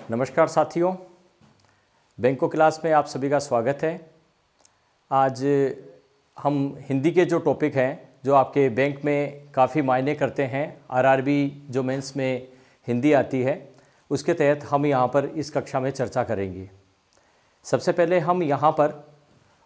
नमस्कार साथियों, बैंकों क्लास में आप सभी का स्वागत है। आज हम हिंदी के जो टॉपिक हैं जो आपके बैंक में काफ़ी मायने करते हैं, आरआरबी जो मेंस में हिंदी आती है, उसके तहत हम यहाँ पर इस कक्षा में चर्चा करेंगे। सबसे पहले हम यहाँ पर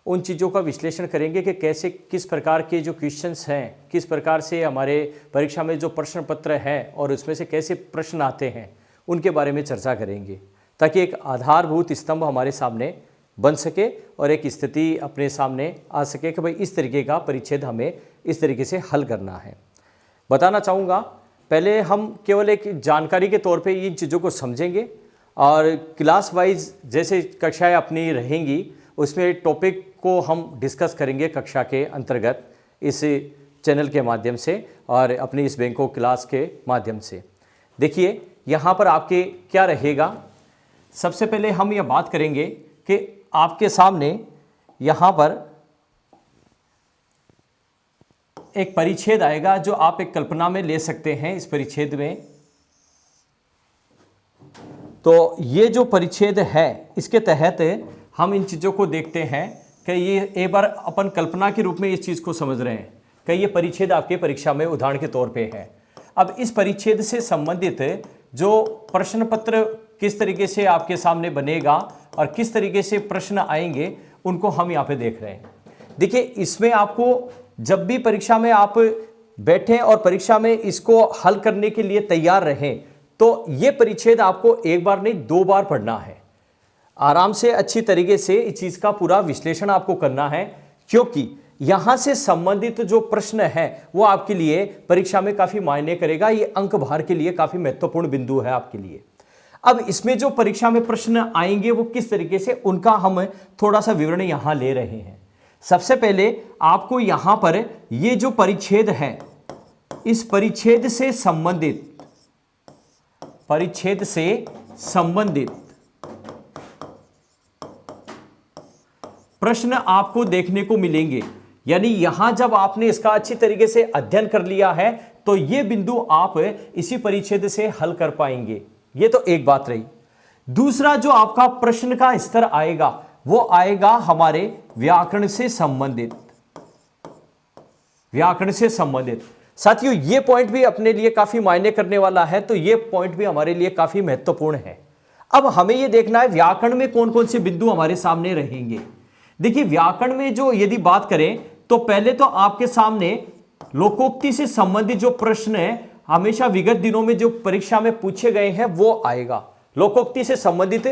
उन चीज़ों का विश्लेषण करेंगे कि कैसे किस प्रकार के जो क्वेश्चंस हैं, किस प्रकार से हमारे परीक्षा में जो प्रश्न पत्र हैं और उसमें से कैसे प्रश्न आते हैं, उनके बारे में चर्चा करेंगे, ताकि एक आधारभूत स्तंभ हमारे सामने बन सके और एक स्थिति अपने सामने आ सके कि भाई इस तरीके का परिच्छेद हमें इस तरीके से हल करना है। बताना चाहूँगा, पहले हम केवल एक जानकारी के तौर पे इन चीज़ों को समझेंगे और क्लास वाइज जैसे कक्षाएं अपनी रहेंगी उसमें टॉपिक को हम डिस्कस करेंगे कक्षा के अंतर्गत इस चैनल के माध्यम से और अपनी इस बैंकों क्लास के माध्यम से। देखिए यहाँ पर आपके क्या रहेगा, सबसे पहले हम यह बात करेंगे कि आपके सामने यहाँ पर एक परिच्छेद आएगा जो आप एक कल्पना में ले सकते हैं। इस परिच्छेद में तो ये जो परिच्छेद है इसके तहत हम इन चीज़ों को देखते हैं कि ये एक बार अपन कल्पना के रूप में इस चीज़ को समझ रहे हैं कि ये परिच्छेद आपके परीक्षा में उदाहरण के तौर पे है। अब इस परिच्छेद से संबंधित जो प्रश्न पत्र किस तरीके से आपके सामने बनेगा और किस तरीके से प्रश्न आएंगे उनको हम यहाँ पे देख रहे हैं। देखिए, इसमें आपको जब भी परीक्षा में आप बैठें और परीक्षा में इसको हल करने के लिए तैयार रहें तो ये परिच्छेद आपको एक बार नहीं 2 बार पढ़ना है। आराम से अच्छी तरीके से इस चीज़ का पूरा विश्लेषण आपको करना है, क्योंकि यहाँ से संबंधित जो प्रश्न है वो आपके लिए परीक्षा में काफ़ी मायने करेगा। ये अंक भार के लिए काफ़ी महत्वपूर्ण बिंदु है आपके लिए। अब इसमें जो परीक्षा में प्रश्न आएंगे वो किस तरीके से, उनका हम थोड़ा सा विवरण यहाँ ले रहे हैं। सबसे पहले आपको यहाँ पर ये जो परिच्छेद है, इस परिच्छेद से संबंधित प्रश्न आपको देखने को मिलेंगे। यानी यहां जब आपने इसका अच्छी तरीके से अध्ययन कर लिया है तो ये बिंदु आप इसी परिच्छेद से हल कर पाएंगे। ये तो एक बात रही। दूसरा जो आपका प्रश्न का स्तर आएगा वो आएगा हमारे व्याकरण से संबंधित। साथियों, ये पॉइंट भी अपने लिए काफी मायने करने वाला है, तो ये पॉइंट भी हमारे लिए काफी महत्वपूर्ण है। अब हमें यह देखना है व्याकरण में कौन कौन से बिंदु हमारे सामने रहेंगे। देखिए, व्याकरण में जो यदि बात करें तो पहले तो आपके सामने लोकोक्ति से संबंधित जो प्रश्न है हमेशा विगत दिनों में जो परीक्षा में पूछे गए हैं वो आएगा। लोकोक्ति से संबंधित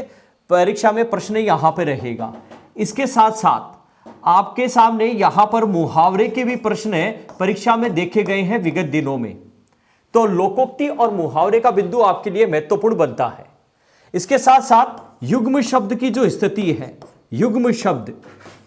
परीक्षा में प्रश्न यहां पर रहेगा। इसके साथ साथ आपके सामने यहां पर मुहावरे के भी प्रश्न परीक्षा में देखे गए हैं विगत दिनों में, तो लोकोक्ति और मुहावरे का बिंदु आपके लिए महत्वपूर्ण बनता है। इसके साथ साथ युग्म शब्द की जो स्थिति है,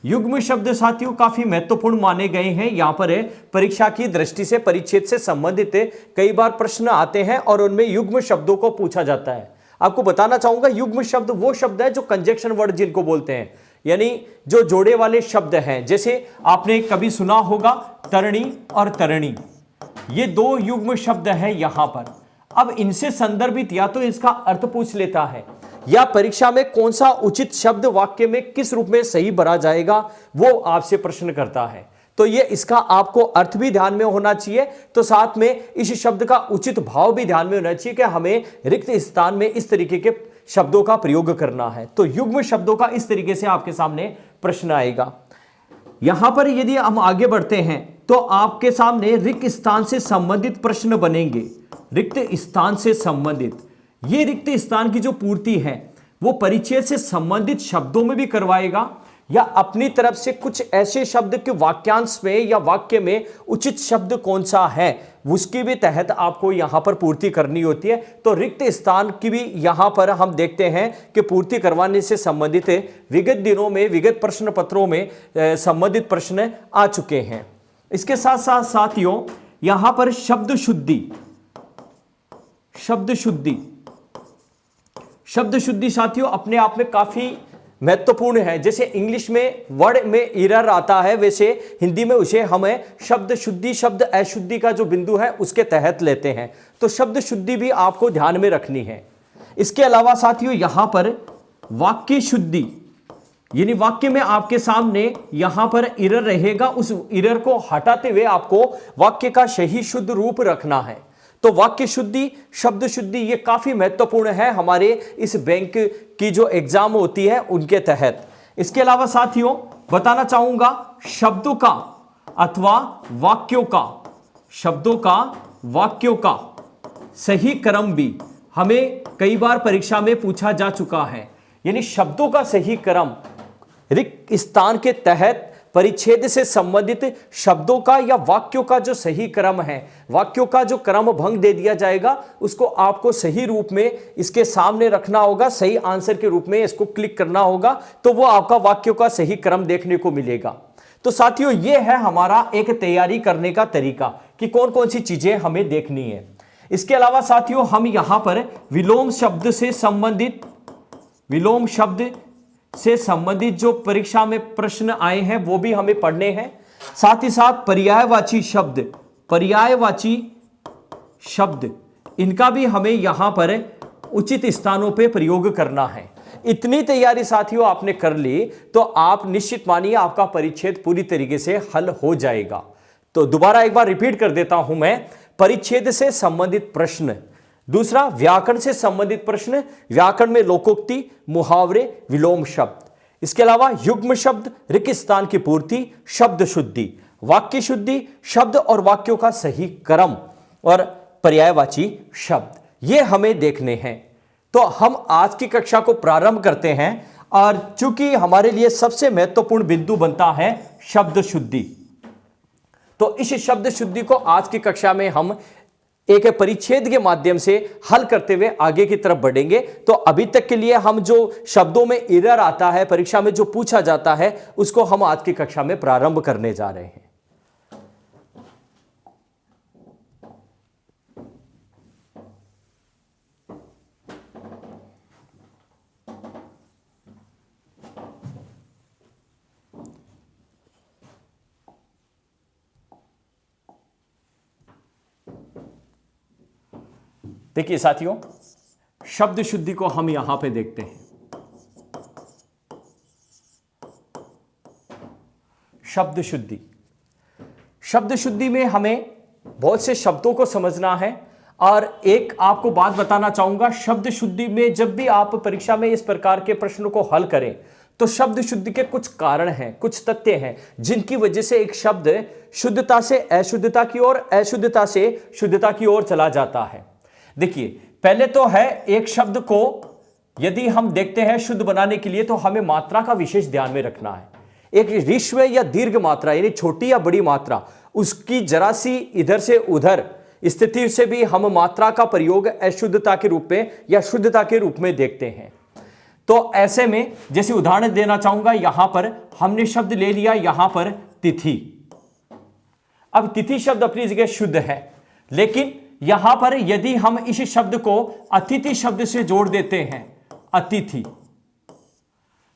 युग्म शब्द साथियों काफी महत्वपूर्ण माने गए हैं। यहां पर परीक्षा की दृष्टि से परिच्छेद से संबंधित कई बार प्रश्न आते हैं और उनमें युग्म शब्दों को पूछा जाता है। आपको बताना चाहूंगा, युग्म शब्द वो शब्द है जो कंजक्शन वर्ड जिनको बोलते हैं, यानी जो जोड़े वाले शब्द हैं। जैसे आपने कभी सुना होगा तरणी और तरणी, ये 2 युग्म शब्द हैं यहां पर। अब इनसे संदर्भित या तो इसका अर्थ पूछ लेता है या परीक्षा में कौन सा उचित शब्द वाक्य में किस रूप में सही भरा जाएगा वो आपसे प्रश्न करता है। तो ये इसका आपको अर्थ भी ध्यान में होना चाहिए, तो साथ में इस शब्द का उचित भाव भी ध्यान में होना चाहिए कि हमें रिक्त स्थान में इस तरीके के शब्दों का प्रयोग करना है। तो युग्म शब्दों का इस तरीके से आपके सामने प्रश्न आएगा। यहां पर यदि हम आगे बढ़ते हैं तो आपके सामने रिक्त स्थान से संबंधित प्रश्न बनेंगे। रिक्त स्थान से संबंधित, ये रिक्त स्थान की जो पूर्ति है वो परिच्छेद से संबंधित शब्दों में भी करवाएगा या अपनी तरफ से कुछ ऐसे शब्द के वाक्यांश में या वाक्य में उचित शब्द कौन सा है उसकी भी तहत आपको यहां पर पूर्ति करनी होती है। तो रिक्त स्थान की भी यहां पर हम देखते हैं कि पूर्ति करवाने से संबंधित विगत दिनों में विगत प्रश्न पत्रों में संबंधित प्रश्न आ चुके हैं। इसके साथ साथ साथियों यहां पर शब्द शुद्धि साथियों अपने आप में काफी महत्वपूर्ण है। जैसे इंग्लिश में वर्ड में एरर आता है, वैसे हिंदी में उसे हमें शब्द शुद्धि, शब्द अशुद्धि का जो बिंदु है उसके तहत लेते हैं। तो शब्द शुद्धि भी आपको ध्यान में रखनी है। इसके अलावा साथियों यहां पर वाक्य शुद्धि, यानी वाक्य में आपके सामने यहां पर इरर रहेगा, उस इरर को हटाते हुए आपको वाक्य का सही शुद्ध रूप रखना है। तो वाक्य शुद्धि, शब्द शुद्धि ये काफी महत्वपूर्ण है हमारे इस बैंक की जो एग्जाम होती है उनके तहत। इसके अलावा साथियों बताना चाहूंगा शब्दों का अथवा वाक्यों का, शब्दों का वाक्यों का सही क्रम भी हमें कई बार परीक्षा में पूछा जा चुका है। यानी शब्दों का सही क्रम रिक्त स्थान के तहत परिच्छेद से संबंधित शब्दों का या वाक्यों का जो सही क्रम है, वाक्यों का जो क्रम भंग दे दिया जाएगा उसको आपको सही रूप में इसके सामने रखना होगा, सही आंसर के रूप में इसको क्लिक करना होगा, तो वो आपका वाक्यों का सही क्रम देखने को मिलेगा। तो साथियों ये है हमारा एक तैयारी करने का तरीका कि कौन कौन सी चीजें हमें देखनी है। इसके अलावा साथियों हम यहां पर विलोम शब्द से संबंधित, विलोम शब्द से संबंधित जो परीक्षा में प्रश्न आए हैं वो भी हमें पढ़ने हैं। साथ ही साथ पर्यायवाची शब्द, पर्यायवाची शब्द इनका भी हमें यहां पर उचित स्थानों पे प्रयोग करना है। इतनी तैयारी साथियों आपने कर ली तो आप निश्चित मानिए आपका परिच्छेद पूरी तरीके से हल हो जाएगा। तो दोबारा एक बार रिपीट कर देता हूं मैं, परिच्छेद से संबंधित प्रश्न, दूसरा व्याकरण से संबंधित प्रश्न, व्याकरण में लोकोक्ति, मुहावरे, विलोम शब्द, इसके अलावा युग्म शब्द, रिक्त स्थान की पूर्ति, शब्द शुद्धि, वाक्य शुद्धि, शब्द और वाक्यों का सही क्रम और पर्यायवाची शब्द, ये हमें देखने हैं। तो हम आज की कक्षा को प्रारंभ करते हैं और चूंकि हमारे लिए सबसे महत्वपूर्ण बिंदु बनता है शब्द शुद्धि, तो इस शब्द शुद्धि को आज की कक्षा में हम एक परिच्छेद के माध्यम से हल करते हुए आगे की तरफ बढ़ेंगे। तो अभी तक के लिए हम जो शब्दों में एरर आता है, परीक्षा में जो पूछा जाता है, उसको हम आज की कक्षा में प्रारंभ करने जा रहे हैं। देखिए साथियों, शब्द शुद्धि को हम यहां पे देखते हैं। शब्द शुद्धि, शब्द शुद्धि में हमें बहुत से शब्दों को समझना है। और एक आपको बात बताना चाहूंगा, शब्द शुद्धि में जब भी आप परीक्षा में इस प्रकार के प्रश्नों को हल करें तो शब्द शुद्धि के कुछ कारण हैं, कुछ तथ्य हैं जिनकी वजह से एक शब्द शुद्धता से अशुद्धता की ओर, अशुद्धता से शुद्धता की ओर चला जाता है। देखिए पहले तो है, एक शब्द को यदि हम देखते हैं शुद्ध बनाने के लिए तो हमें मात्रा का विशेष ध्यान में रखना है। एक ऋस्व या दीर्घ मात्रा यानी छोटी या बड़ी मात्रा, उसकी जरा सी इधर से उधर स्थिति से भी हम मात्रा का प्रयोग अशुद्धता के रूप में या शुद्धता के रूप में देखते हैं। तो ऐसे में जैसे उदाहरण देना चाहूंगा, यहां पर हमने शब्द ले लिया यहां पर तिथि। अब तिथि शब्द अपनी जगह शुद्ध है, लेकिन यहां पर यदि हम इस शब्द को अतिथि शब्द से जोड़ देते हैं, अतिथि,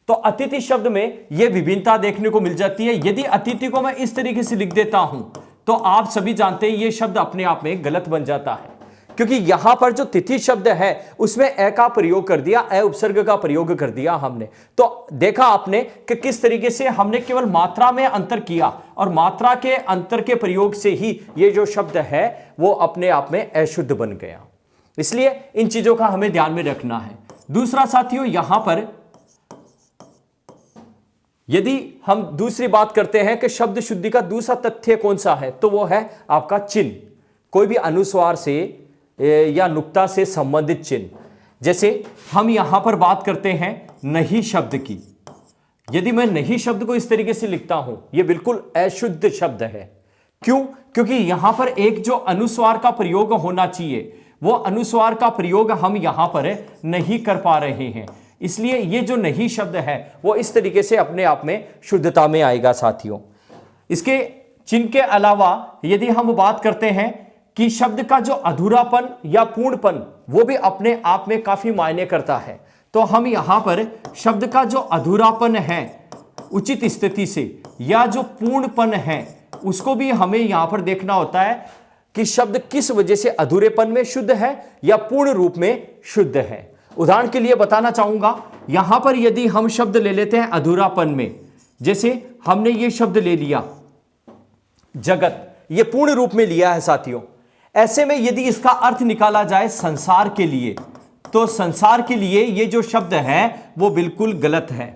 तो अतिथि शब्द में यह विभिन्नता देखने को मिल जाती है। यदि अतिथि को मैं इस तरीके से लिख देता हूं तो आप सभी जानते हैं यह शब्द अपने आप में गलत बन जाता है, क्योंकि यहां पर जो तिथि शब्द है उसमें अ का प्रयोग कर दिया, अ उपसर्ग का प्रयोग कर दिया हमने। तो देखा आपने कि किस तरीके से हमने केवल मात्रा में अंतर किया और मात्रा के अंतर के प्रयोग से ही ये जो शब्द है वो अपने आप में अशुद्ध बन गया। इसलिए इन चीजों का हमें ध्यान में रखना है। दूसरा साथियों, यहां पर यदि हम दूसरी बात करते हैं कि शब्द शुद्धि का दूसरा तथ्य कौन सा है, तो वो है आपका चिन्ह, कोई भी अनुस्वार से या नुक्ता से संबंधित चिन्ह। जैसे हम यहां पर बात करते हैं नहीं शब्द की, यदि मैं नहीं शब्द को इस तरीके से लिखता हूं, यह बिल्कुल अशुद्ध शब्द है। क्यों? क्योंकि यहां पर एक जो अनुस्वार का प्रयोग होना चाहिए, वो अनुस्वार का प्रयोग हम यहां पर नहीं कर पा रहे हैं, इसलिए ये जो नहीं शब्द है वो इस तरीके से अपने आप में शुद्धता में आएगा। साथियों, इसके चिन्ह के अलावा यदि हम बात करते हैं कि शब्द का जो अधूरापन या पूर्णपन, वो भी अपने आप में काफी मायने करता है। तो हम यहां पर शब्द का जो अधूरापन है उचित स्थिति से, या जो पूर्णपन है उसको भी हमें यहां पर देखना होता है कि शब्द किस वजह से अधूरेपन में शुद्ध है या पूर्ण रूप में शुद्ध है। उदाहरण के लिए बताना चाहूंगा, यहां पर यदि हम शब्द ले लेते हैं अधूरापन में, जैसे हमने ये शब्द ले लिया जगत, ये पूर्ण रूप में लिया है साथियों। ऐसे में यदि इसका अर्थ निकाला जाए संसार के लिए, तो संसार के लिए ये जो शब्द है वो बिल्कुल गलत है,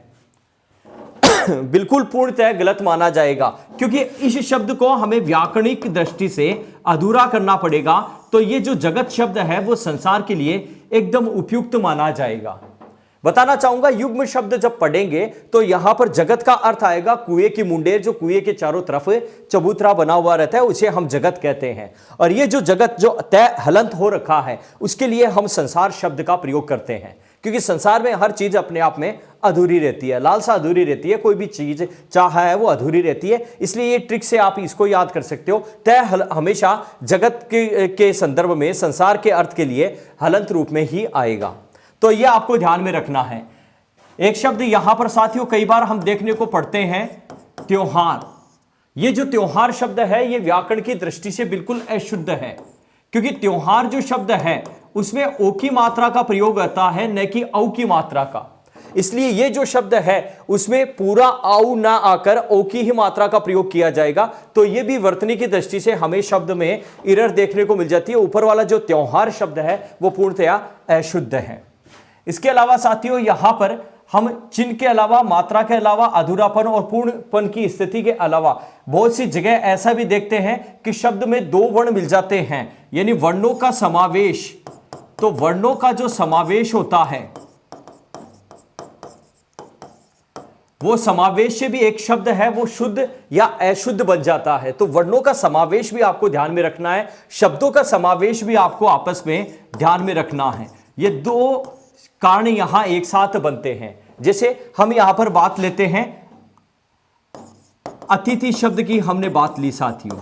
बिल्कुल पूर्णतः गलत माना जाएगा, क्योंकि इस शब्द को हमें व्याकरणिक दृष्टि से अधूरा करना पड़ेगा। तो ये जो जगत शब्द है वो संसार के लिए एकदम उपयुक्त माना जाएगा। बताना चाहूंगा, युग्म शब्द जब पढ़ेंगे तो यहां पर जगत का अर्थ आएगा कुएं की मुंडेर, जो कुएं के चारों तरफ चबूतरा बना हुआ रहता है, उसे हम जगत कहते हैं। और ये जो जगत जो तय हलंत हो रखा है, उसके लिए हम संसार शब्द का प्रयोग करते हैं, क्योंकि संसार में हर चीज अपने आप में अधूरी रहती है, लालसा अधूरी रहती है, कोई भी चीज चाह है वो अधूरी रहती है। इसलिए ये ट्रिक से आप इसको याद कर सकते हो, तय हमेशा जगत के संदर्भ में संसार के अर्थ के लिए हलंत रूप में ही आएगा। तो ये आपको ध्यान में रखना है। एक शब्द यहां पर साथियों कई बार हम देखने को पढ़ते हैं, त्योहार। ये जो त्योहार शब्द है ये व्याकरण की दृष्टि से बिल्कुल अशुद्ध है, क्योंकि त्योहार जो शब्द है उसमें ओ की मात्रा का प्रयोग होता है, न कि औ की मात्रा का। इसलिए ये जो शब्द है उसमें पूरा आउ ना आकर ओ की ही मात्रा का प्रयोग किया जाएगा। तो ये भी वर्तनी की दृष्टि से हमें शब्द में एरर देखने को मिल जाती है। ऊपर वाला जो त्योहार शब्द है वो पूर्णतया अशुद्ध है। इसके अलावा साथियों यहां पर हम चिन्ह के अलावा, मात्रा के अलावा, अधूरापन और पूर्णपन की स्थिति के अलावा बहुत सी जगह ऐसा भी देखते हैं कि शब्द में दो वर्ण मिल जाते हैं, यानी वर्णों का समावेश। तो वर्णों का जो समावेश होता है वो समावेश से भी एक शब्द है वो शुद्ध या अशुद्ध बन जाता है। तो वर्णों का समावेश भी आपको ध्यान में रखना है, शब्दों का समावेश भी आपको आपस में ध्यान में रखना है। ये दो कारण यहां एक साथ बनते हैं। जैसे हम यहां पर बात लेते हैं अतिथि शब्द की, हमने बात ली साथियों।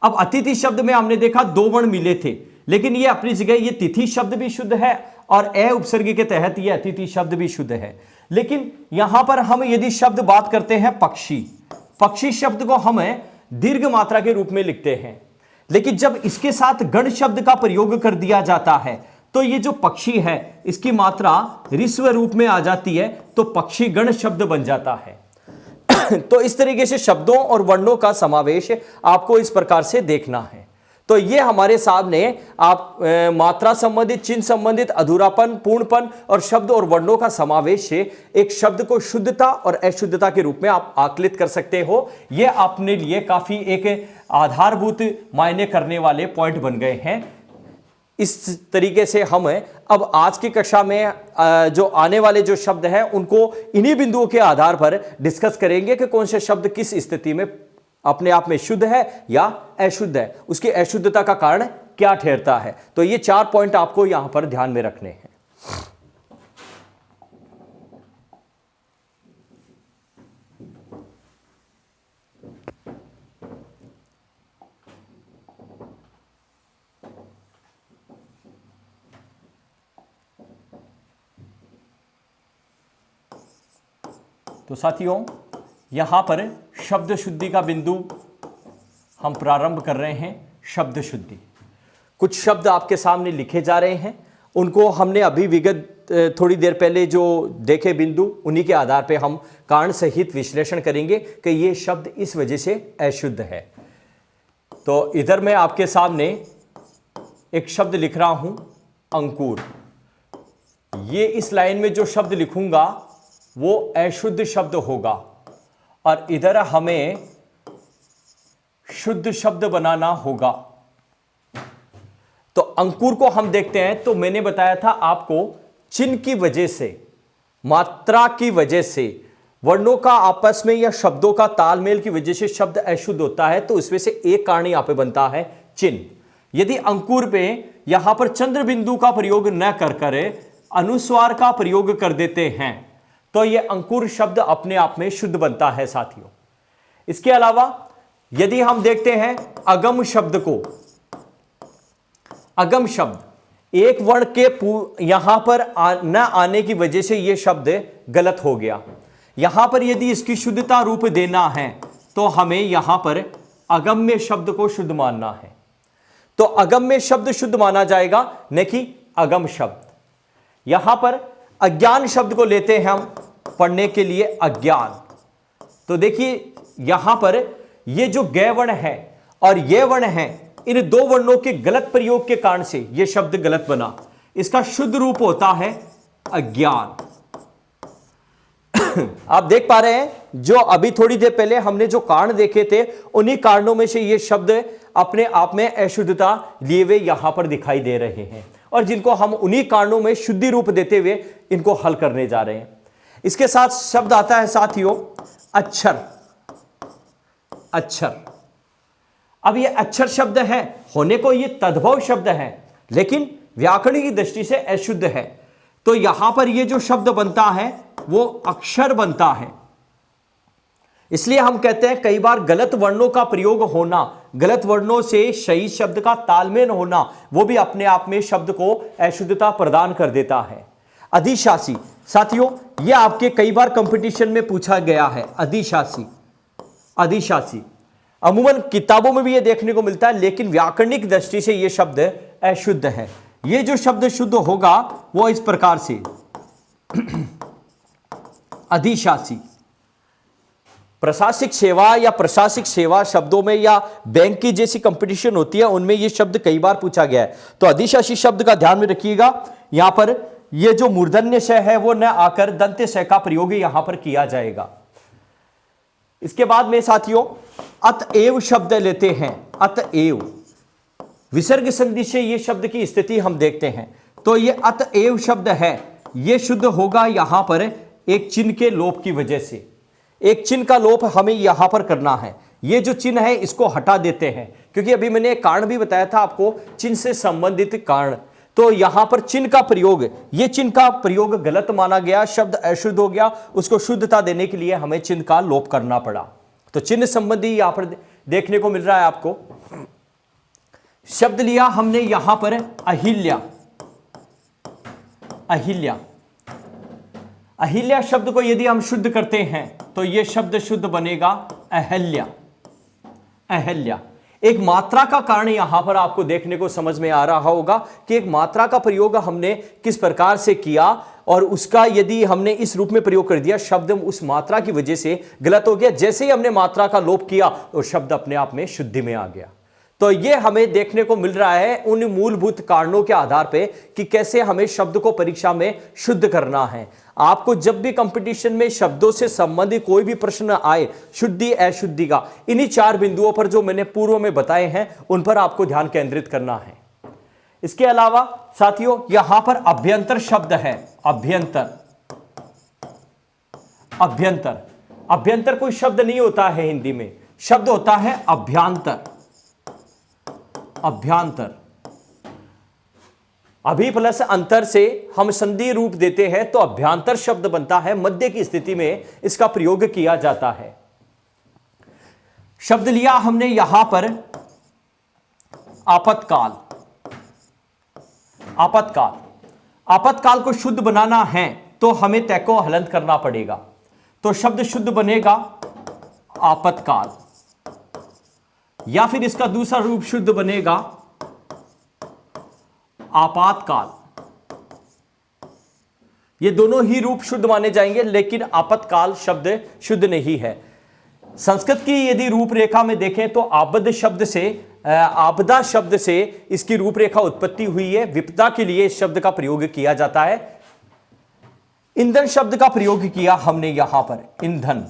अब अतिथि शब्द में हमने देखा दो वर्ण मिले थे, लेकिन ये अपनी जगह ये तिथि शब्द भी शुद्ध है और अ उपसर्ग के तहत ये अतिथि शब्द भी शुद्ध है। लेकिन यहां पर हम यदि शब्द बात करते हैं पक्षी, पक्षी शब्द को हम दीर्घ मात्रा के रूप में लिखते हैं, लेकिन जब इसके साथ गण शब्द का प्रयोग कर दिया जाता है तो ये जो पक्षी है इसकी मात्रा ऋस्व रूप में आ जाती है, तो पक्षी गण शब्द बन जाता है। तो इस तरीके से शब्दों और वर्णों का समावेश आपको इस प्रकार से देखना है। तो ये हमारे सामने आप मात्रा संबंधित, चिन्ह संबंधित, अधूरापन, पूर्णपन और शब्द और वर्णों का समावेश से एक शब्द को शुद्धता और अशुद्धता के रूप में आप आकलित कर सकते हो। ये अपने लिए काफी एक आधारभूत मायने करने वाले पॉइंट बन गए हैं। इस तरीके से हम अब आज की कक्षा में जो आने वाले जो शब्द हैं उनको इन्हीं बिंदुओं के आधार पर डिस्कस करेंगे कि कौन से शब्द किस स्थिति में अपने आप में शुद्ध है या अशुद्ध है, उसकी अशुद्धता का कारण क्या ठहरता है। तो ये 4 पॉइंट आपको यहां पर ध्यान में रखने हैं। तो साथियों यहां पर शब्द शुद्धि का बिंदु हम प्रारंभ कर रहे हैं। शब्द शुद्धि, कुछ शब्द आपके सामने लिखे जा रहे हैं, उनको हमने अभी विगत थोड़ी देर पहले जो देखे बिंदु, उन्हीं के आधार पे हम कारण सहित विश्लेषण करेंगे कि ये शब्द इस वजह से अशुद्ध है। तो इधर मैं आपके सामने एक शब्द लिख रहा हूं, अंकुर। ये इस लाइन में जो शब्द लिखूंगा वो अशुद्ध शब्द होगा और इधर हमें शुद्ध शब्द बनाना होगा। तो अंकुर को हम देखते हैं, तो मैंने बताया था आपको चिन्ह की वजह से, मात्रा की वजह से, वर्णों का आपस में या शब्दों का तालमेल की वजह से शब्द अशुद्ध होता है। तो इसमें से एक कारण यहां पे बनता है चिन्ह। यदि अंकुर पे यहां पर चंद्र बिंदु का प्रयोग न कर अनुस्वार का प्रयोग कर देते हैं तो यह अंकुर शब्द अपने आप में शुद्ध बनता है साथियों। इसके अलावा यदि हम देखते हैं अगम शब्द को, अगम शब्द एक वर्ण के यहां पर न आने की वजह से यह शब्द गलत हो गया। यहां पर यदि इसकी शुद्धता रूप देना है तो हमें यहां पर अगम्य शब्द को शुद्ध मानना है। तो अगम्य शब्द शुद्ध माना जाएगा, न कि अगम शब्द। यहां पर अज्ञान शब्द को लेते हैं हम पढ़ने के लिए, अज्ञान। तो देखिए यहां पर ये जो ग वर्ण है और ये वर्ण है, इन दो वर्णों के गलत प्रयोग के कारण से ये शब्द गलत बना। इसका शुद्ध रूप होता है अज्ञान। आप देख पा रहे हैं जो अभी थोड़ी देर पहले हमने जो कारण देखे थे, उन्हीं कारणों में से ये शब्द अपने आप में अशुद्धता लिए हुए यहां पर दिखाई दे रहे हैं, और जिनको हम उन्हीं कारणों में शुद्धि रूप देते हुए इनको हल करने जा रहे हैं। इसके साथ शब्द आता है साथियों अक्षर। अक्षर, अब ये अक्षर शब्द है, होने को ये तद्भव शब्द है, लेकिन व्याकरण की दृष्टि से अशुद्ध है। तो यहां पर ये जो शब्द बनता है वो अक्षर बनता है। इसलिए हम कहते हैं कई बार गलत वर्णों का प्रयोग होना, गलत वर्णों से सही शब्द का तालमेल होना, वो भी अपने आप में शब्द को अशुद्धता प्रदान कर देता है। अधिशासी, साथियों ये आपके कई बार कंपटीशन में पूछा गया है। अधिशासी, अधिशासी अमूमन किताबों में भी ये देखने को मिलता है, लेकिन व्याकरणिक दृष्टि से ये शब्द अशुद्ध है। ये जो शब्द शुद्ध होगा वो इस प्रकार से अधिशासी। प्रशासनिक सेवा या प्रशासनिक सेवा शब्दों में या बैंक की जैसी कंपटीशन होती है, उनमें यह शब्द कई बार पूछा गया है। तो अधिशासी शब्द का ध्यान में रखिएगा। यहां पर यह जो मूर्धन्य श है वो न आकर दंत्य श का प्रयोग यहां पर किया जाएगा। इसके बाद में साथियों अतएव शब्द लेते हैं। अतएव विसर्ग संधि से यह शब्द की स्थिति हम देखते हैं। तो यह अतएव शब्द है, यह शुद्ध होगा यहां पर एक चिन्ह के लोप की वजह से। एक चिन्ह का लोप हमें यहां पर करना है। ये जो चिन्ह है इसको हटा देते हैं, क्योंकि अभी मैंने एक कारण भी बताया था आपको, चिन्ह से संबंधित कारण। तो यहां पर चिन्ह का प्रयोग, ये चिन्ह का प्रयोग गलत माना गया, शब्द अशुद्ध हो गया, उसको शुद्धता देने के लिए हमें चिन्ह का लोप करना पड़ा। तो चिन्ह संबंधी यहां पर देखने को मिल रहा है आपको। शब्द लिया हमने यहां पर अहिल्या। अहिल्या, अहिल्या शब्द को यदि हम शुद्ध करते हैं तो यह शब्द शुद्ध बनेगा अहल्या। अहल्या, एक मात्रा का कारण यहां पर आपको देखने को समझ में आ रहा होगा कि एक मात्रा का प्रयोग हमने किस प्रकार से किया, और उसका यदि हमने इस रूप में प्रयोग कर दिया, शब्द उस मात्रा की वजह से गलत हो गया। जैसे ही हमने मात्रा का लोप किया तो शब्द अपने आप में शुद्धि में आ गया। तो यह हमें देखने को मिल रहा है उन मूलभूत कारणों के आधार पे कि कैसे हमें शब्द को परीक्षा में शुद्ध करना है। आपको जब भी कंपटीशन में शब्दों से संबंधित कोई भी प्रश्न आए, शुद्धि अशुद्धि का, इन्हीं चार बिंदुओं पर जो मैंने पूर्व में बताए हैं उन पर आपको ध्यान केंद्रित करना है। इसके अलावा साथियों यहां पर अभ्यंतर शब्द है। अभ्यंतर, अभ्यंतर, अभ्यंतर कोई शब्द नहीं होता है हिंदी में, शब्द होता है अभ्यांतर। अभ्यांतर, अभी प्लस अंतर से हम संधि रूप देते हैं तो अभ्यांतर शब्द बनता है। मध्य की स्थिति में इसका प्रयोग किया जाता है। शब्द लिया हमने यहां पर आपातकाल। आपातकाल, आपातकाल को शुद्ध बनाना है तो हमें तय को हलंत करना पड़ेगा। तो शब्द शुद्ध बनेगा आपातकाल, या फिर इसका दूसरा रूप शुद्ध बनेगा आपातकाल। ये दोनों ही रूप शुद्ध माने जाएंगे, लेकिन आपातकाल शब्द शुद्ध नहीं है। संस्कृत की यदि रूपरेखा में देखें तो आपद शब्द से, आपदा शब्द से इसकी रूपरेखा उत्पत्ति हुई है। विपदा के लिए इस शब्द का प्रयोग किया जाता है। ईंधन शब्द का प्रयोग किया हमने यहां पर, ईंधन।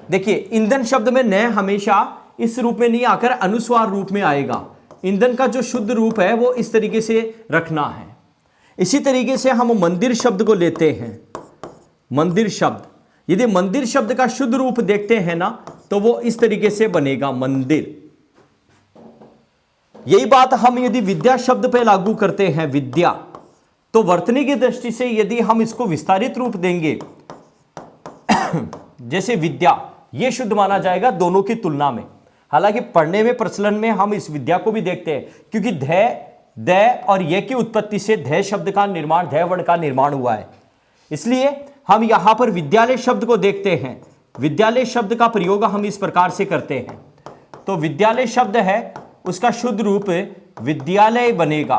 देखिए ईंधन शब्द में न हमेशा इस रूप में नहीं आकर अनुस्वार रूप में आएगा। ईंधन का जो शुद्ध रूप है वो इस तरीके से रखना है। इसी तरीके से हम मंदिर शब्द को लेते हैं। मंदिर शब्द, यदि मंदिर शब्द का शुद्ध रूप देखते हैं ना तो वो इस तरीके से बनेगा मंदिर। यही बात हम यदि विद्या शब्द पे लागू करते हैं, विद्या, तो वर्तनी की दृष्टि से यदि हम इसको विस्तारित रूप देंगे जैसे विद्या, ये शुद्ध माना जाएगा दोनों की तुलना में। हालांकि पढ़ने में प्रचलन में हम इस विद्या को भी देखते हैं, क्योंकि ध, द और ये की उत्पत्ति से ध शब्द का निर्माण, ध वर्ण का निर्माण हुआ है। इसलिए हम यहां पर विद्यालय शब्द को देखते हैं। विद्यालय शब्द का प्रयोग हम इस प्रकार से करते हैं। तो विद्यालय शब्द है, उसका शुद्ध रूप विद्यालय बनेगा।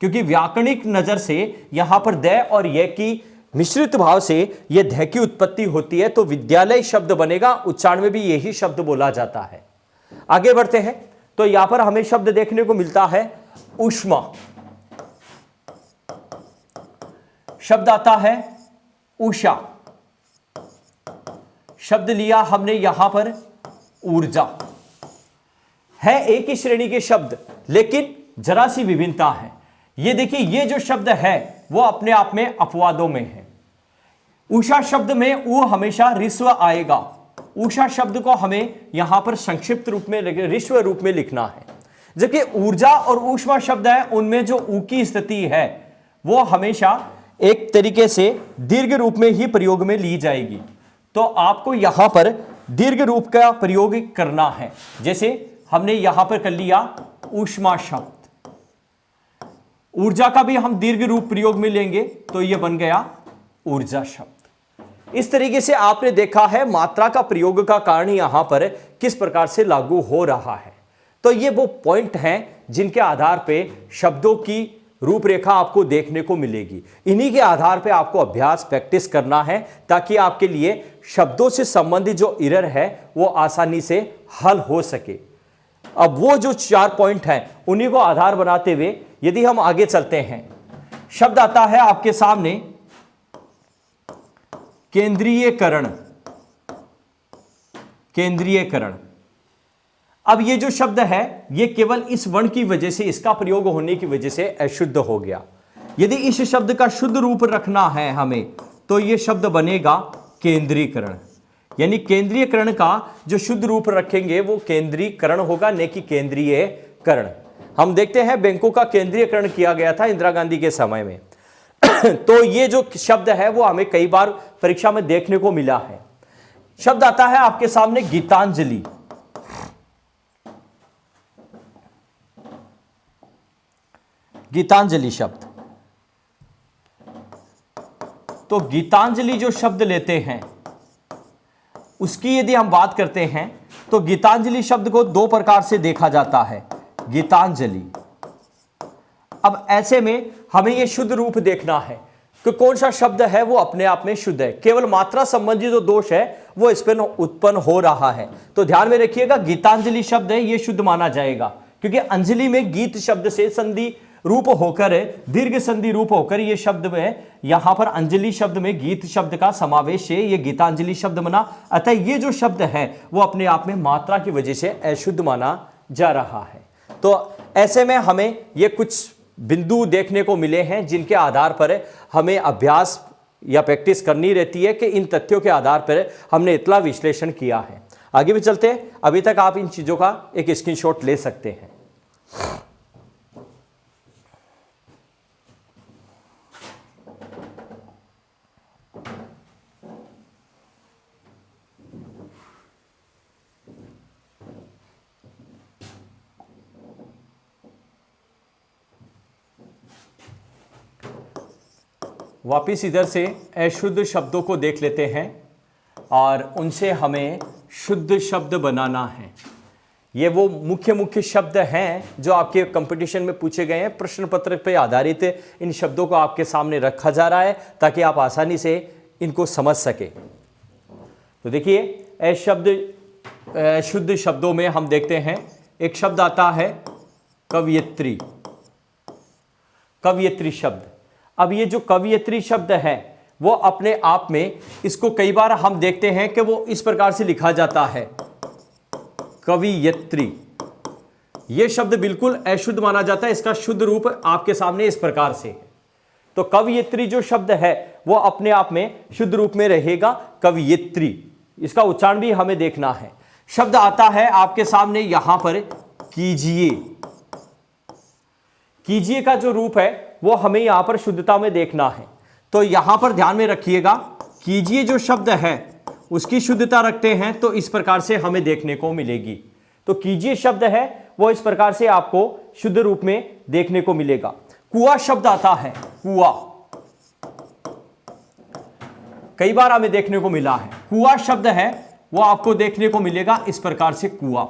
क्योंकि व्याकरणिक नजर से यहां पर द और य की मिश्रित भाव से यह ध की उत्पत्ति होती है, तो विद्यालय शब्द बनेगा। उच्चारण में भी यही शब्द बोला जाता है। आगे बढ़ते हैं तो यहां पर हमें शब्द देखने को मिलता है ऊष्मा। शब्द आता है उषा। शब्द लिया हमने यहां पर ऊर्जा। है एक ही श्रेणी के शब्द, लेकिन जरा सी विभिन्नता है। ये देखिए, ये जो शब्द है वो अपने आप में अपवादों में है। उषा शब्द में ऊ हमेशा ऋस्व आएगा। उषा शब्द को हमें यहां पर संक्षिप्त रूप में ऋस्व रूप में लिखना है। जबकि ऊर्जा और ऊष्मा शब्द है, उनमें जो ऊ की स्थिति है वो हमेशा एक तरीके से दीर्घ रूप में ही प्रयोग में ली जाएगी। तो आपको यहां पर दीर्घ रूप का प्रयोग करना है। जैसे हमने यहां पर कर लिया ऊष्मा शब्द, ऊर्जा का भी हम दीर्घ रूप प्रयोग में लेंगे तो यह बन गया ऊर्जा शब्द। इस तरीके से आपने देखा है मात्रा का प्रयोग का कारण यहां पर किस प्रकार से लागू हो रहा है। तो ये वो पॉइंट हैं जिनके आधार पे शब्दों की रूपरेखा आपको देखने को मिलेगी। इन्हीं के आधार पे आपको अभ्यास प्रैक्टिस करना है, ताकि आपके लिए शब्दों से संबंधित जो एरर है वो आसानी से हल हो सके। अब वो जो 4 पॉइंट हैं उन्हीं को आधार बनाते हुए यदि हम आगे चलते हैं, शब्द आता है आपके सामने केंद्रीयकरण। केंद्रीयकरण, अब ये जो शब्द है ये केवल इस वर्ण की वजह से, इसका प्रयोग होने की वजह से अशुद्ध हो गया। यदि इस शब्द का शुद्ध रूप रखना है हमें, तो ये शब्द बनेगा केंद्रीकरण। यानी केंद्रीयकरण का जो शुद्ध रूप रखेंगे वो केंद्रीकरण होगा, न कि केंद्रीयकरण। हम देखते हैं बैंकों का केंद्रीयकरण किया गया था इंदिरा गांधी के समय में। तो ये जो शब्द है वो हमें कई बार परीक्षा में देखने को मिला है। शब्द आता है आपके सामने गीतांजलि। गीतांजलि शब्द, तो गीतांजलि जो शब्द लेते हैं उसकी यदि हम बात करते हैं तो गीतांजलि शब्द को 2 प्रकार से देखा जाता है। गीतांजलि, अब ऐसे में हमें यह शुद्ध रूप देखना है कि कौन सा शब्द है वो अपने आप में शुद्ध है। केवल मात्रा संबंधी जो दोष है वो इस पर उत्पन्न हो रहा है। तो ध्यान में रखिएगा, गीतांजलि शब्द है ये शुद्ध माना जाएगा, क्योंकि अंजलि में गीत शब्द से संधि रूप होकर, दीर्घ संधि रूप होकर ये शब्द में, यहां पर अंजलि शब्द में गीत शब्द का समावेश है, ये गीतांजलि शब्द बना। अतः ये जो शब्द है वो अपने आप में मात्रा की वजह से अशुद्ध माना जा रहा है। तो ऐसे में हमें ये कुछ बिंदु देखने को मिले हैं जिनके आधार पर हमें अभ्यास या प्रैक्टिस करनी रहती है कि इन तथ्यों के आधार पर हमने इतना विश्लेषण किया है। आगे भी चलते हैं। अभी तक आप इन चीजों का एक स्क्रीनशॉट ले सकते हैं। वापिस इधर से अशुद्ध शब्दों को देख लेते हैं और उनसे हमें शुद्ध शब्द बनाना है। ये वो मुख्य शब्द हैं जो आपके कंपटीशन में पूछे गए हैं। प्रश्न पत्र पर आधारित इन शब्दों को आपके सामने रखा जा रहा है ताकि आप आसानी से इनको समझ सके। तो देखिए, शुद्ध शब्दों में हम देखते हैं एक शब्द आता है कवयित्री। कवयित्री शब्द, अब ये जो कवयित्री शब्द है वो अपने आप में, इसको कई बार हम देखते हैं कि वो इस प्रकार से लिखा जाता है कवयित्री। ये शब्द बिल्कुल अशुद्ध माना जाता है। इसका शुद्ध रूप आपके सामने इस प्रकार से है। तो कवयित्री जो शब्द है वो अपने आप में शुद्ध रूप में रहेगा कवयित्री। इसका उच्चारण भी हमें देखना है। शब्द आता है आपके सामने यहां पर कीजिए। कीजिए का जो रूप है वो हमें यहां पर शुद्धता में देखना है। तो यहां पर ध्यान में रखिएगा, कीजिए जो शब्द है उसकी शुद्धता रखते हैं तो इस प्रकार से हमें देखने को मिलेगी। तो कीजिए शब्द है वो इस प्रकार से आपको शुद्ध रूप में देखने को मिलेगा। कुआं शब्द आता है, कुआं कई बार हमें देखने को मिला है। कुआं शब्द है वो आपको देखने को मिलेगा इस प्रकार से कुआं।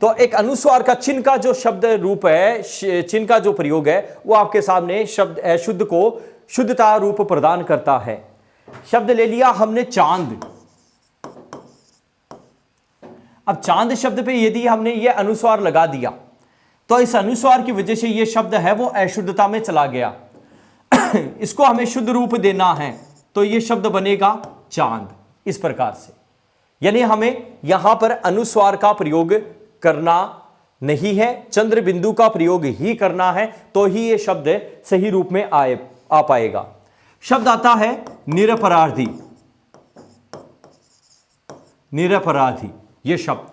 तो तो एक अनुस्वार का चिन्ह का जो शब्द रूप है, चिन्ह का जो प्रयोग है, वो आपके सामने शब्द अशुद्ध को शुद्धता रूप प्रदान करता है। शब्द ले लिया हमने चांद। अब चांद शब्द पे यदि हमने ये अनुस्वार लगा दिया तो इस अनुस्वार की वजह से ये शब्द है वो अशुद्धता में चला गया। इसको हमें शुद्ध रूप देना है तो ये शब्द बनेगा चांद, इस प्रकार से। यानी हमें यहां पर अनुस्वार का प्रयोग करना नहीं है, चंद्र बिंदु का प्रयोग ही करना है, तो ही ये शब्द सही रूप में आ पाएगा। शब्द आता है निरपराधी। निरपराधी ये शब्द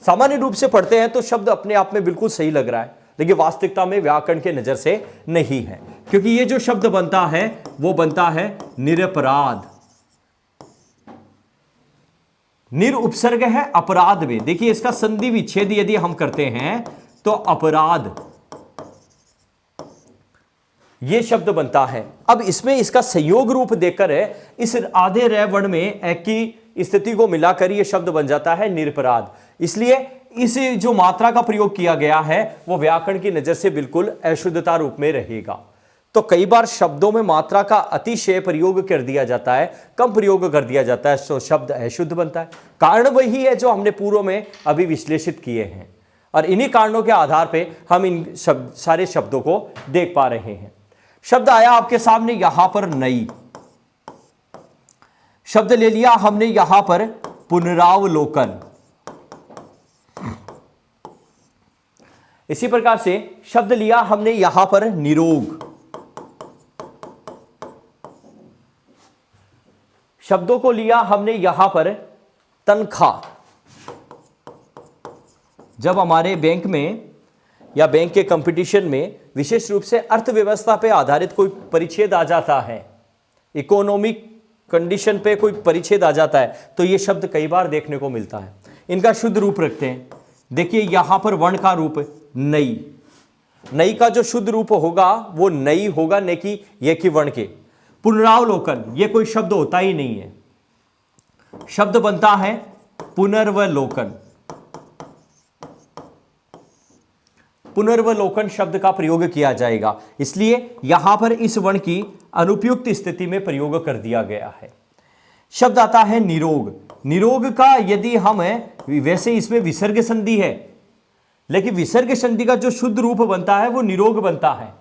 सामान्य रूप से पढ़ते हैं तो शब्द अपने आप में बिल्कुल सही लग रहा है, लेकिन वास्तविकता में व्याकरण के नजर से नहीं है, क्योंकि ये जो शब्द बनता है वो बनता है निरपराध। निर उपसर्ग है अपराध में। देखिए इसका संधि विच्छेद यदि हम करते हैं तो अपराध ये शब्द बनता है। अब इसमें इसका संयोग रूप देकर इस आधे रे वर्ण में एक की स्थिति को मिलाकर यह शब्द बन जाता है निरपराध। इसलिए इस जो मात्रा का प्रयोग किया गया है वो व्याकरण की नजर से बिल्कुल अशुद्धता रूप में रहेगा। तो कई बार शब्दों में मात्रा का अतिशय प्रयोग कर दिया जाता है, कम प्रयोग कर दिया जाता है, तो शब्द अशुद्ध बनता है। कारण वही है जो हमने पूर्व में अभी विश्लेषित किए हैं, और इन्हीं कारणों के आधार पर हम इन सारे शब्दों को देख पा रहे हैं। शब्द आया आपके सामने यहां पर नई। शब्द ले लिया हमने यहां पर पुनरावलोकन। इसी प्रकार से शब्द लिया हमने यहां पर निरोग। शब्दों को लिया हमने यहां पर तनख्वाह। जब हमारे बैंक में या बैंक के कंपटीशन में विशेष रूप से अर्थव्यवस्था पे आधारित कोई परिच्छेद आ जाता है, इकोनॉमिक कंडीशन पे कोई परिच्छेद आ जाता है, तो ये शब्द कई बार देखने को मिलता है। इनका शुद्ध रूप रखते हैं। देखिए यहां पर वर्ण का रूप नई। नई का जो शुद्ध रूप होगा वो नई होगा, न कि ये की वर्ण के। पुनरावलोकन ये कोई शब्द होता ही नहीं है, शब्द बनता है पुनर्वलोकन। पुनर्वलोकन शब्द का प्रयोग किया जाएगा, इसलिए यहां पर इस वर्ण की अनुपयुक्त स्थिति में प्रयोग कर दिया गया है। शब्द आता है निरोग। निरोग का यदि हम वैसे इसमें विसर्ग संधि है, लेकिन विसर्ग संधि का जो शुद्ध रूप बनता है वो निरोग बनता है।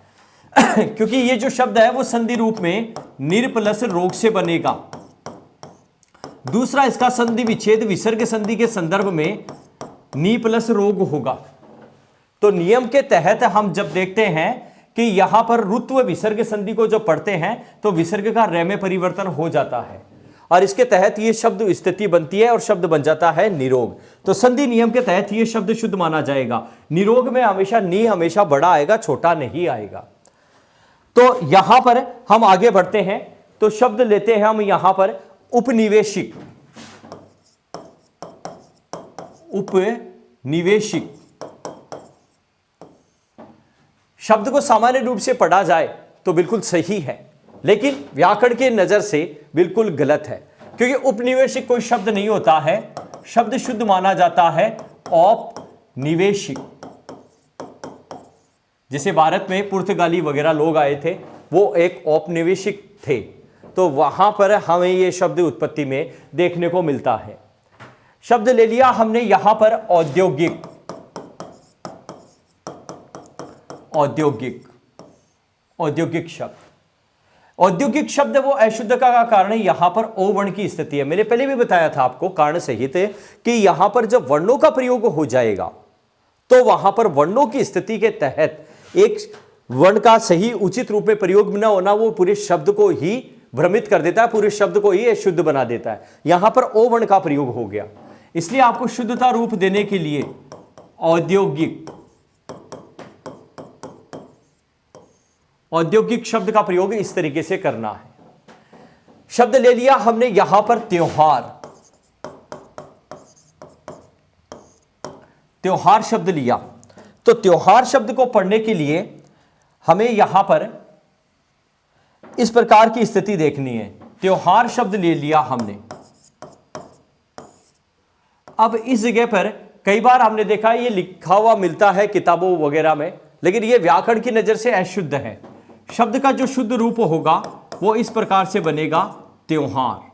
क्योंकि ये जो शब्द है वो संधि रूप में निर प्लस रोग से बनेगा। दूसरा इसका संधि विच्छेद विसर्ग संधि के संदर्भ में नी प्लस रोग होगा। तो नियम के तहत हम जब देखते हैं कि यहां पर रुत्व विसर्ग संधि को जब पढ़ते हैं तो विसर्ग का रे में परिवर्तन हो जाता है, और इसके तहत ये शब्द स्थिति बनती है और शब्द बन जाता है निरोग। तो संधि नियम के तहत ये शब्द शुद्ध माना जाएगा। निरोग में हमेशा नी हमेशा बड़ा आएगा, छोटा नहीं आएगा। तो यहां पर हम आगे बढ़ते हैं तो शब्द लेते हैं हम यहां पर उपनिवेशिक। उपनिवेशिक शब्द को सामान्य रूप से पढ़ा जाए तो बिल्कुल सही है, लेकिन व्याकरण की नजर से बिल्कुल गलत है, क्योंकि उपनिवेशिक कोई शब्द नहीं होता है। शब्द शुद्ध माना जाता है औपनिवेशिक। जैसे भारत में पुर्तगाली वगैरह लोग आए थे, वो एक औपनिवेशिक थे, तो वहां पर हमें ये शब्द उत्पत्ति में देखने को मिलता है। शब्द ले लिया हमने यहां पर औद्योगिक। औद्योगिक औद्योगिक शब्द। औद्योगिक शब्द वो अशुद्धता का कारण यहां पर ओ वर्ण की स्थिति है। मैंने पहले भी बताया था आपको कारण सहित कि यहां पर जब वर्णों का प्रयोग हो जाएगा तो वहां पर वर्णों की स्थिति के तहत एक वर्ण का सही उचित रूप में प्रयोग न होना वो पूरे शब्द को ही भ्रमित कर देता है, पूरे शब्द को ही अशुद्ध बना देता है। यहां पर ओ वर्ण का प्रयोग हो गया, इसलिए आपको शुद्धता रूप देने के लिए औद्योगिक औद्योगिक शब्द का प्रयोग इस तरीके से करना है। शब्द ले लिया हमने यहां पर त्योहार। त्योहार शब्द लिया तो त्योहार शब्द को पढ़ने के लिए हमें यहां पर इस प्रकार की स्थिति देखनी है। त्योहार शब्द ले लिया हमने। अब इस जगह पर कई बार हमने देखा ये लिखा हुआ मिलता है किताबों वगैरह में, लेकिन ये व्याकरण की नजर से अशुद्ध है। शब्द का जो शुद्ध रूप होगा वो इस प्रकार से बनेगा त्योहार।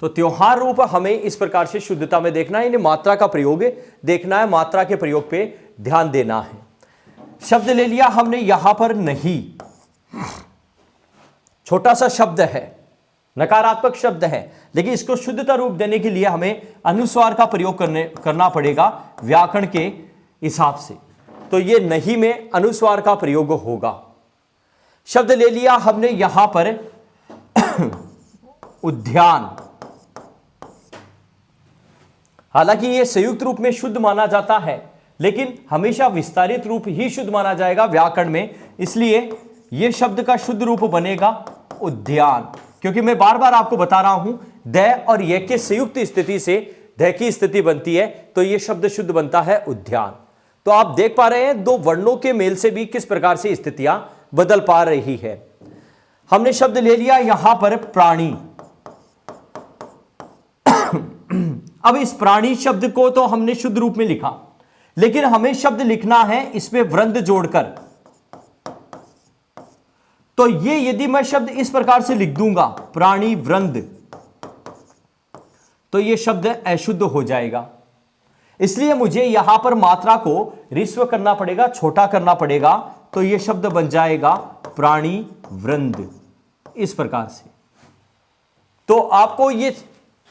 तो त्योहार रूप हमें इस प्रकार से शुद्धता में देखना है, यानी मात्रा का प्रयोग देखना है, मात्रा के प्रयोग पे ध्यान देना है। शब्द ले लिया हमने यहां पर नहीं, छोटा सा शब्द है, नकारात्मक शब्द है, लेकिन इसको शुद्धता रूप देने के लिए हमें अनुस्वार का प्रयोग करना पड़ेगा व्याकरण के हिसाब से। तो ये नहीं में अनुस्वार का प्रयोग होगा। शब्द ले लिया हमने यहां पर उद्यान, हालांकि यह संयुक्त रूप में शुद्ध माना जाता है, लेकिन हमेशा विस्तारित रूप ही शुद्ध माना जाएगा व्याकरण में, इसलिए यह शब्द का शुद्ध रूप बनेगा उद्यान। क्योंकि मैं बार बार आपको बता रहा हूं द और य के संयुक्त स्थिति से ध की स्थिति बनती है, तो यह शब्द शुद्ध बनता है उद्यान। तो आप देख पा रहे हैं दो वर्णों के मेल से भी किस प्रकार से स्थितियां बदल पा रही है। हमने शब्द ले लिया यहां पर प्राणी। अब इस प्राणी शब्द को तो हमने शुद्ध रूप में लिखा, लेकिन हमें शब्द लिखना है इसमें वृंद जोड़कर। तो ये यदि मैं शब्द इस प्रकार से लिख दूंगा प्राणी वृंद, तो ये शब्द अशुद्ध हो जाएगा। इसलिए मुझे यहां पर मात्रा को ऋस्व करना पड़ेगा, छोटा करना पड़ेगा, तो ये शब्द बन जाएगा प्राणी वृंद इस प्रकार से। तो आपको ये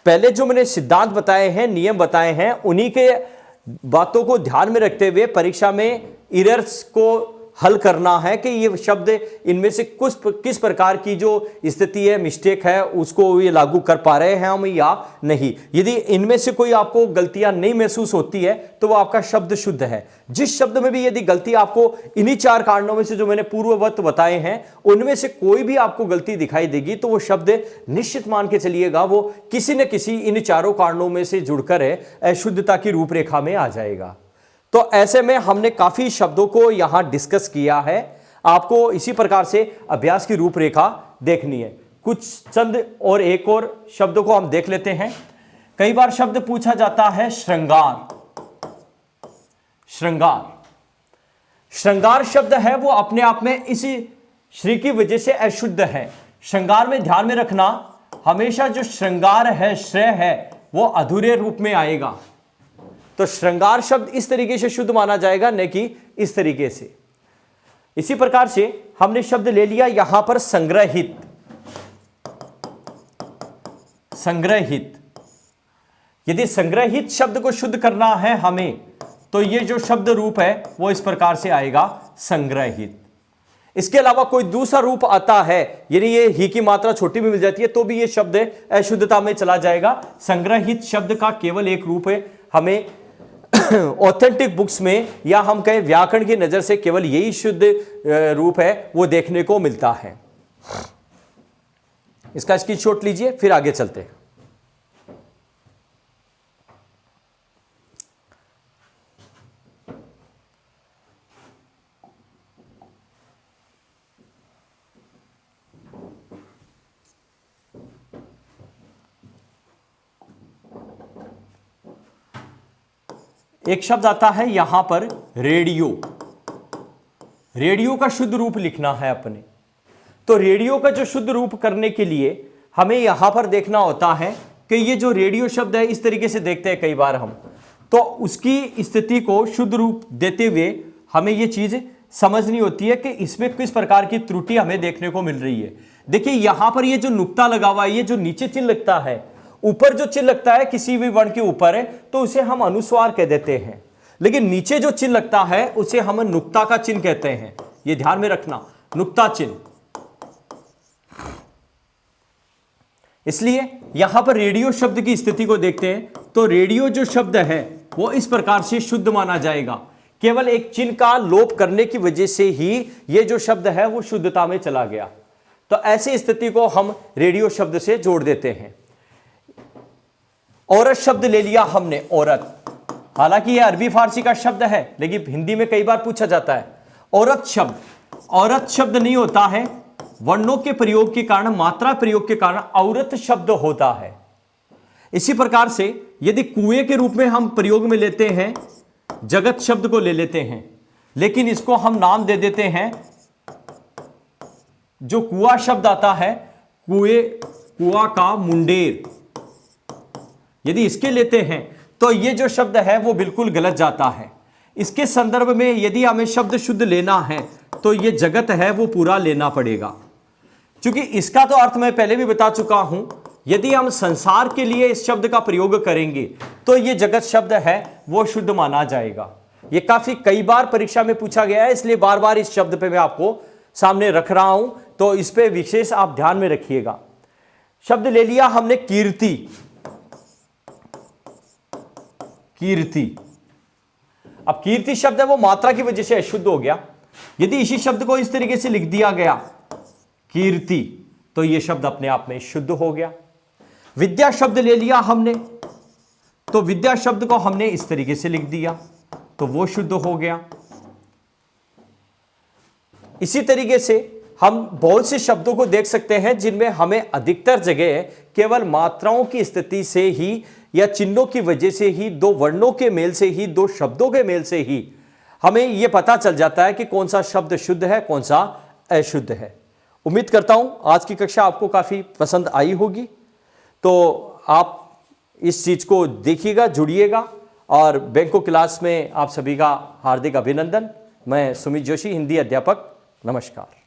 पहले जो मैंने सिद्धांत बताए हैं, नियम बताए हैं, उन्हीं के बातों को ध्यान में रखते हुए परीक्षा में एरर्स को हल करना है कि ये शब्द इनमें से किस प्रकार की जो स्थिति है, मिस्टेक है, उसको ये लागू कर पा रहे हैं हम या नहीं। यदि इनमें से कोई आपको गलतियां नहीं महसूस होती है तो वो आपका शब्द शुद्ध है। जिस शब्द में भी यदि गलती आपको इन्हीं 4 कारणों में से जो मैंने पूर्ववत बताए हैं उनमें से कोई भी आपको गलती दिखाई देगी, तो वो शब्द निश्चित मान के चलिएगा वो किसी न किसी इन 4 कारणों में से जुड़कर अशुद्धता की रूपरेखा में आ जाएगा। तो ऐसे में हमने काफी शब्दों को यहां डिस्कस किया है। आपको इसी प्रकार से अभ्यास की रूपरेखा देखनी है। कुछ चंद और एक और शब्दों को हम देख लेते हैं। कई बार शब्द पूछा जाता है श्रृंगार। श्रृंगार, श्रृंगार शब्द है वो अपने आप में इसी श्री की वजह से अशुद्ध है। श्रृंगार में ध्यान में रखना, हमेशा जो श्रृंगार है, श्रेय है, वो अधूरे रूप में आएगा। तो श्रृंगार शब्द इस तरीके से शुद्ध माना जाएगा, न कि इस तरीके से। इसी प्रकार से हमने शब्द ले लिया यहां पर संग्रहित। संग्रहित, यदि संग्रहित शब्द को शुद्ध करना है हमें, तो ये जो शब्द रूप है वो इस प्रकार से आएगा संग्रहित। इसके अलावा कोई दूसरा रूप आता है, यानी ये ही की मात्रा छोटी भी मिल जाती है, तो भी ये शब्द अशुद्धता में चला जाएगा। संग्रहित शब्द का केवल एक रूप है, हमें ऑथेंटिक बुक्स में या हम कहें व्याकरण की नजर से केवल यही शुद्ध रूप है वो देखने को मिलता है। इसका स्क्रीनशॉट लीजिए, फिर आगे चलते हैं। एक शब्द आता है यहां पर रेडियो। रेडियो का शुद्ध रूप लिखना है अपने। तो रेडियो का जो शुद्ध रूप करने के लिए हमें यहां पर देखना होता है कि ये जो रेडियो शब्द है इस तरीके से देखते हैं कई बार हम, तो उसकी स्थिति को शुद्ध रूप देते हुए हमें ये चीज समझनी होती है कि इसमें किस प्रकार की त्रुटि हमें देखने को मिल रही है। देखिए यहां पर ये जो नुक्ता लगा हुआ है, ये जो नीचे चिन्ह लगता है, ऊपर जो चिन्ह लगता है किसी भी वर्ण के ऊपर है, तो उसे हम अनुस्वार कह देते हैं, लेकिन नीचे जो चिन्ह लगता है उसे हम नुक्ता का चिन्ह कहते हैं। ये ध्यान में रखना, नुक्ता चिन्ह। इसलिए यहां पर रेडियो शब्द की स्थिति को देखते हैं, तो रेडियो जो शब्द है वो इस प्रकार से शुद्ध माना जाएगा। केवल एक चिन्ह का लोप करने की वजह से ही ये जो शब्द है वो शुद्धता में चला गया। तो ऐसी स्थिति को हम रेडियो शब्द से जोड़ देते हैं। औरत शब्द ले लिया हमने, औरत। हालांकि यह अरबी फारसी का शब्द है, लेकिन हिंदी में कई बार पूछा जाता है औरत शब्द। औरत शब्द नहीं होता है, वर्णों के प्रयोग के कारण, मात्रा प्रयोग के कारण औरत शब्द होता है। इसी प्रकार से यदि कुएं के रूप में हम प्रयोग में लेते हैं, जगत शब्द को ले लेते हैं, लेकिन इसको हम नाम दे देते हैं, जो कुआं शब्द आता है, कुआं का मुंडेर, यदि इसके लेते हैं तो ये जो शब्द है वो बिल्कुल गलत जाता है। इसके संदर्भ में यदि हमें शब्द शुद्ध लेना है तो ये जगत है वो पूरा लेना पड़ेगा, क्योंकि इसका तो अर्थ मैं पहले भी बता चुका हूं। यदि हम संसार के लिए इस शब्द का प्रयोग करेंगे तो ये जगत शब्द है वो शुद्ध माना जाएगा। ये काफी कई बार परीक्षा में पूछा गया है, इसलिए बार बार इस शब्द पे मैं आपको सामने रख रहा हूं, तो इस पे विशेष आप ध्यान में रखिएगा। शब्द ले लिया हमने कीर्ति, कीर्ति। अब कीर्ति शब्द है वो मात्रा की वजह से अशुद्ध हो गया। यदि इसी शब्द को इस तरीके से लिख दिया गया कीर्ति, तो यह शब्द अपने आप में शुद्ध हो गया। विद्या शब्द ले लिया हमने, तो विद्या शब्द को हमने इस तरीके से लिख दिया तो वो शुद्ध हो गया। इसी तरीके से हम बहुत से शब्दों को देख सकते हैं जिनमें हमें अधिकतर जगह केवल मात्राओं की स्थिति से ही या चिन्हों की वजह से ही, दो वर्णों के मेल से ही, दो शब्दों के मेल से ही हमें यह पता चल जाता है कि कौन सा शब्द शुद्ध है, कौन सा अशुद्ध है। उम्मीद करता हूं आज की कक्षा आपको काफी पसंद आई होगी, तो आप इस चीज को देखिएगा, जुड़िएगा। और बैंको क्लास में आप सभी का हार्दिक अभिनंदन। मैं सुमित जोशी, हिंदी अध्यापक। नमस्कार।